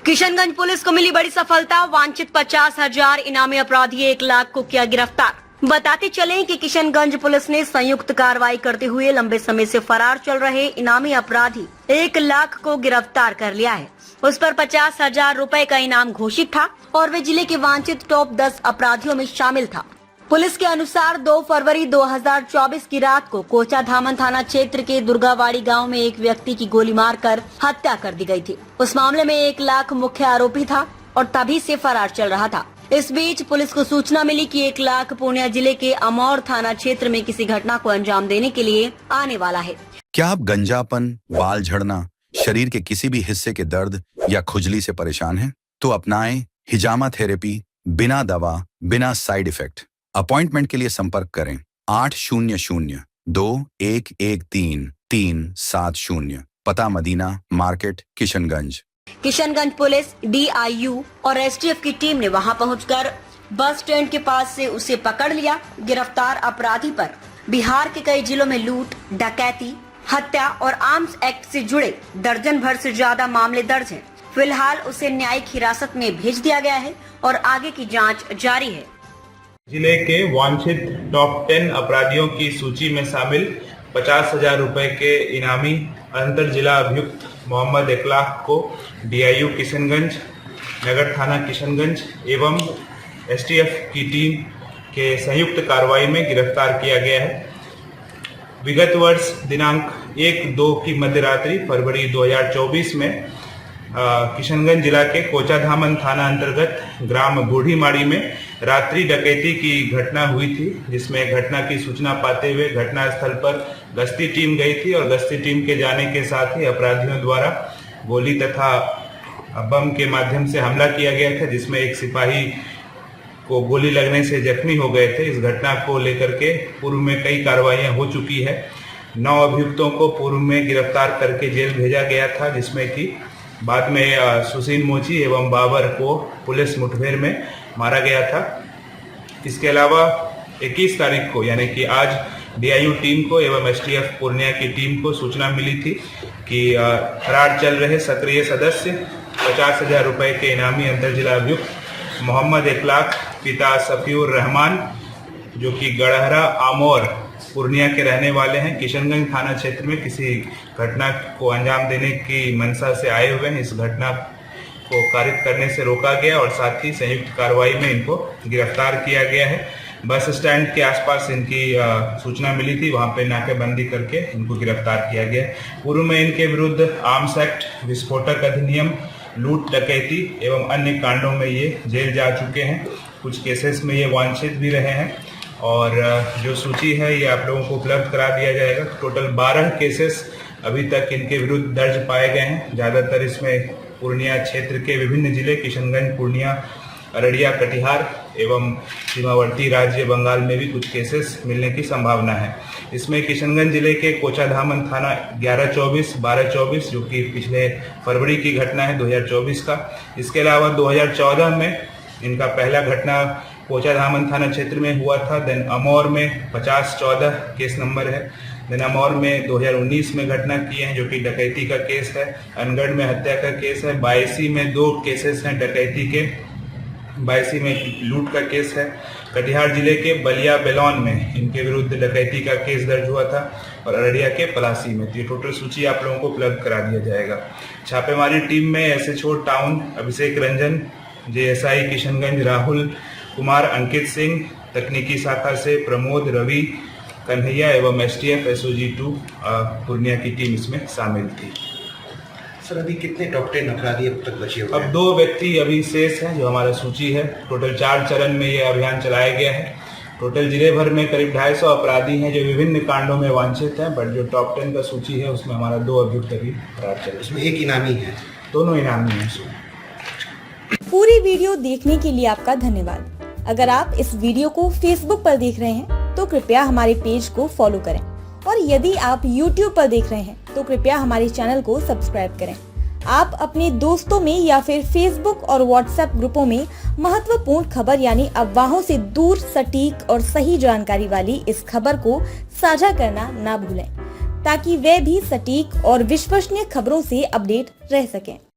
Kishanganj police को मिली बड़ी सफलता। वांछित 50,000 इनामी अपराधी 1 लाख को किया गिरफ्तार। बताते चलें कि किशनगंज पुलिस ने संयुक्त कार्रवाई करते हुए लंबे समय से फरार चल रहे इनामी अपराधी 1 लाख को गिरफ्तार कर लिया है। उस पर 50,000 रुपए का इनाम घोषित था और वे जिले के वांछित टॉप 10 अपराधियों में शामिल था। पुलिस के अनुसार 2 फरवरी 2024 की रात को कोचा धामन थाना क्षेत्र के दुर्गावाड़ी गांव में एक व्यक्ति की गोली मारकर हत्या कर दी गई थी। उस मामले में 1 लाख मुख्य आरोपी था और तभी से फरार चल रहा था। इस बीच पुलिस को सूचना मिली कि 1 लाख पूर्णिया जिले के अमौर थाना क्षेत्र में किसी घटना को अंजाम देने के लिए आने वाला है। क्या आप गंजापन, बाल झड़ना, शरीर के किसी भी हिस्से के दर्द या खुजली से परेशान हैं? तो अपनाएं हिजामा थेरेपी, बिना दवा, बिना साइड इफेक्ट। अपॉइंटमेंट के लिए संपर्क करें 800-2113-370। पता Madina market, Kishanganj. Kishanganj police, DIU और STF की टीम ने वहां पहुंचकर बस स्टैंड के पास से उसे पकड़ लिया। गिरफ्तार अपराधी पर बिहार के कई जिलों में लूट, डकैती, हत्या और आर्म्स एक्ट से जुड़े दर्जन भर से ज्यादा मामले दर्ज हैं। फिलहाल उसे न्यायिक हिरासत में भेज दिया गया है और आगे की जांच जारी है। जिले के वांछित टॉप 10 अपराधियों की सूची में शामिल 50,000 रुपए के इनामी अंतर जिला अभियुक्त मोहम्मद इकलाक को DIU किशनगंज, नगर थाना किशनगंज एवं STF की टीम के संयुक्त कार्रवाई में गिरफ्तार किया गया है। विगत वर्ष दिनांक 1-2 की मध्यरात्रि फरवरी 2024 में किशनगंज जिला के कोचा धामन थाना अंतर्गत ग्राम बूढ़ी माड़ी में रात्रि डकैती की घटना हुई थी, जिसमें घटना की सूचना पाते हुए घटनास्थल पर गश्ती टीम गई थी और गश्ती टीम के जाने के साथ ही अपराधियों द्वारा गोली तथा बम के माध्यम से हमला किया गया था, जिसमें एक सिपाही को गोली लगने से जख्मी हो गए थे। इस घटना को लेकर के पूर्व में कई कार्रवाइयां हो चुकी है। 9 अभियुक्तों को पूर्व में गिरफ्तार करके जेल भेजा गया था, जिसमें कि बाद में सुशील मोची एवं बाबर को पुलिस मुठभेड़ में मारा गया था। इसके अलावा 21 तारीख को यानी कि आज DIU टीम को एवं STF पूर्णिया की टीम को सूचना मिली थी कि फरार चल रहे सक्रिय सदस्य 50,000 रुपए के इनामी अंतर जिला अभियुक्त मोहम्मद इकलाक पिता सफीउर रहमान, जो कि गढ़हरा आमोर पूर्णिया के रहने वाले हैं, किशनगंज थाना क्षेत्र में किसी घटना को अंजाम देने की मंशा से आए हुए हैं। इस घटना को कारित करने से रोका गया और साथ ही संयुक्त कार्रवाई में इनको गिरफ्तार किया गया है। बस स्टैंड के आसपास इनकी सूचना मिली थी, वहां पे नाकेबंदी करके इनको गिरफ्तार किया गया। पूर्व में इनके विरुद्ध आर्म्स एक्ट, विस्फोटक अधिनियम, लूट, डकैती एवं अन्य कांडों में ये जेल जा चुके हैं। कुछ केसेस में ये वांछित भी रहे हैं और जो सूची है ये आप लोगों को उपलब्ध करा दिया जाएगा। टोटल 12 केसेस अभी तक इनके विरुद्ध दर्ज पाए गए हैं। ज़्यादातर इसमें पूर्णिया क्षेत्र के विभिन्न जिले किशनगंज, पूर्णिया, अररिया, कटिहार एवं सीमावर्ती राज्य बंगाल में भी कुछ केसेस मिलने की संभावना है। इसमें किशनगंज जिले के कोचा धामन थाना 11-24, 12-24 जो कि पिछले फरवरी की घटना है 2024 का। इसके अलावा 2014 में इनका पहला घटना कोचा धामन थाना क्षेत्र में हुआ था। देन अमौर में 50-14 केस नंबर है। देन अमौर में 2019 में घटना की है जो कि डकैती का केस है। अनगढ़ में हत्या का केस है। बायसी में 2 केसेस हैं डकैती के। बायसी में लूट का केस है। कटिहार जिले के बलिया बेलौन में इनके विरुद्ध डकैती का केस दर्ज हुआ था और अररिया के पलासी में। ये टोटल सूची आप लोगों को उपलब्ध करा दिया जाएगा। छापेमारी टीम में SHO टाउन अभिषेक रंजन, JSI किशनगंज राहुल कुमार, अंकित सिंह, तकनीकी शाखा से प्रमोद, रवि, कन्हैया एवं STF SOG 2 पूर्णिया की टीम इसमें शामिल थी। सर, अभी कितने टॉप 10 अपराधी अब तक बचे हुए हैं? अब 2 व्यक्ति अभी शेष हैं जो हमारा सूची है। टोटल 4 चरण में ये अभियान चलाया गया है। टोटल जिले भर में करीब 250 अपराधी हैं जो विभिन्न कांडों में वांछित हैं, बट जो टॉप 10 का सूची है उसमें हमारा 2 अभियुक्त अभी फरार चल रहे हैं। उसमें 1 इनामी है, दोनों इनामी हैं। पूरी वीडियो देखने के लिए आपका धन्यवाद। अगर आप इस वीडियो को Facebook पर देख रहे हैं तो कृपया हमारे पेज को फॉलो करें और यदि आप YouTube पर देख रहे हैं तो कृपया हमारे चैनल को सब्सक्राइब करें। आप अपने दोस्तों में या फिर Facebook और WhatsApp ग्रुपों में महत्वपूर्ण खबर यानी अफवाहों से दूर सटीक और सही जानकारी वाली इस खबर को साझा करना ना भूलें, ताकि वे भी सटीक और विश्वसनीय खबरों से अपडेट रह सकें।